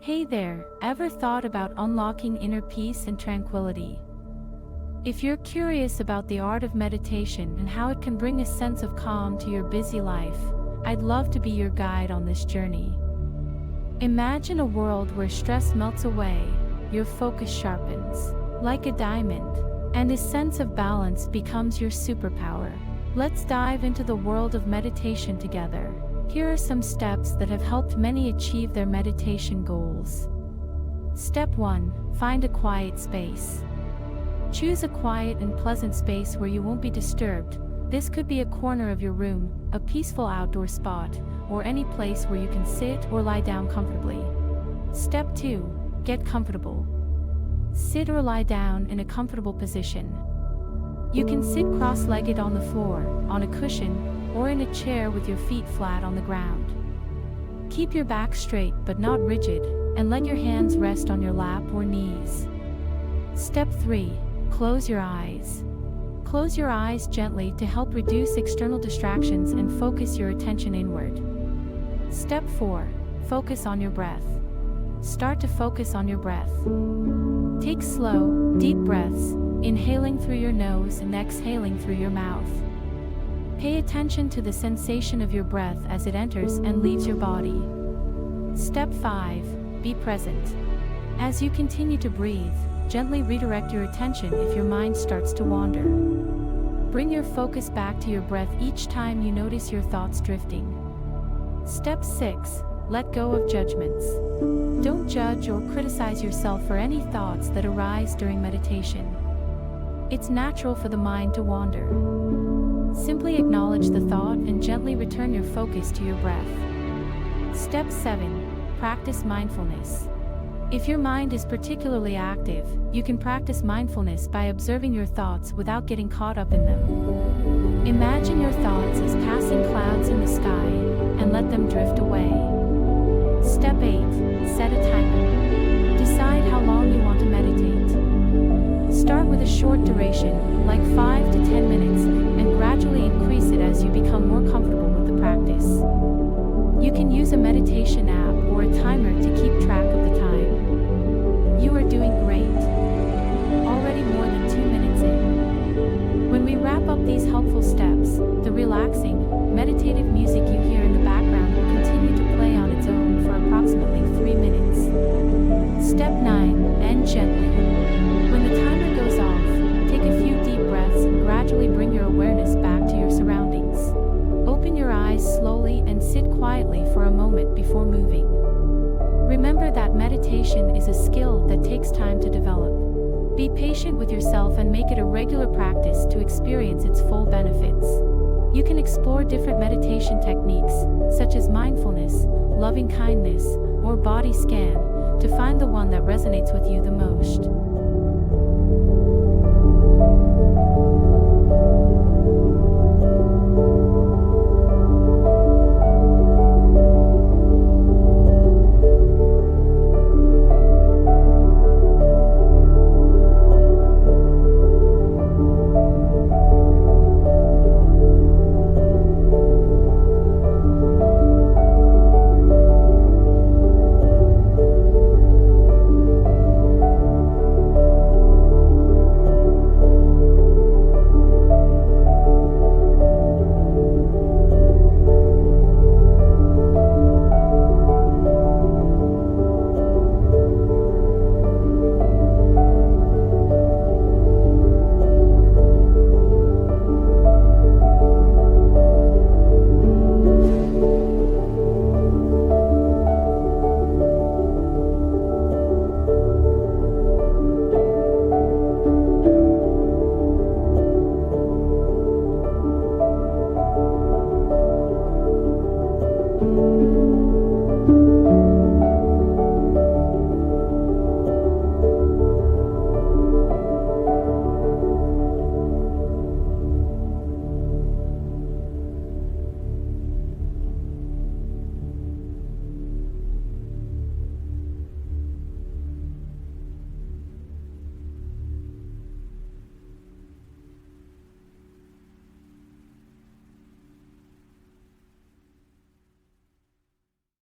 Hey there, ever thought about unlocking inner peace and tranquility? If you're curious about the art of meditation and how it can bring a sense of calm to your busy life, I'd love to be your guide on this journey. Imagine a world where stress melts away, your focus sharpens, like a diamond, and a sense of balance becomes your superpower. Let's dive into the world of meditation together. Here are some steps that have helped many achieve their meditation goals. Step 1. Find a quiet space. Choose a quiet and pleasant space where you won't be disturbed. This could be a corner of your room, a peaceful outdoor spot, or any place where you can sit or lie down comfortably. Step 2. Get comfortable. Sit or lie down in a comfortable position. You can sit cross-legged on the floor, on a cushion, or in a chair with your feet flat on the ground. Keep your back straight but not rigid, and let your hands rest on your lap or knees. Step 3. Close your eyes. Close your eyes gently to help reduce external distractions and focus your attention inward. Step 4. Focus on your breath. Start to focus on your breath. Take slow, deep breaths, inhaling through your nose and exhaling through your mouth. Pay attention to the sensation of your breath as it enters and leaves your body. Step 5. Be present. As you continue to breathe, gently redirect your attention if your mind starts to wander. Bring your focus back to your breath each time you notice your thoughts drifting. Step 6. Let go of judgments. Don't judge or criticize yourself for any thoughts that arise during meditation. It's natural for the mind to wander. Simply acknowledge the thought and gently return your focus to your breath. Step 7. Practice mindfulness. If your mind is particularly active, you can practice mindfulness by observing your thoughts without getting caught up in them. Imagine your thoughts as passing clouds in the sky, and let them drift away. Step 8. Set a timer. Decide how long you want to meditate. Start with a short duration, like 5 to 10 minutes, and gradually increase it as you become more comfortable with the practice. You can use a meditation app or a timer to keep track of the time. You are doing great. Already more than 2 minutes in. When we wrap up these helpful steps, the relaxing, meditative music you hear in the background will continue to play on its own for approximately 3 minutes. Step 9. End gently. When the timer goes off, take a few deep breaths and gradually bring your awareness back to your surroundings. Open your eyes slowly and sit quietly for a moment before moving. Remember that meditation is a skill that takes time to develop. Be patient with yourself and make it a regular practice to experience its full benefits. You can explore different meditation techniques, such as mindfulness, loving kindness, or body scan, to find the one that resonates with you the most.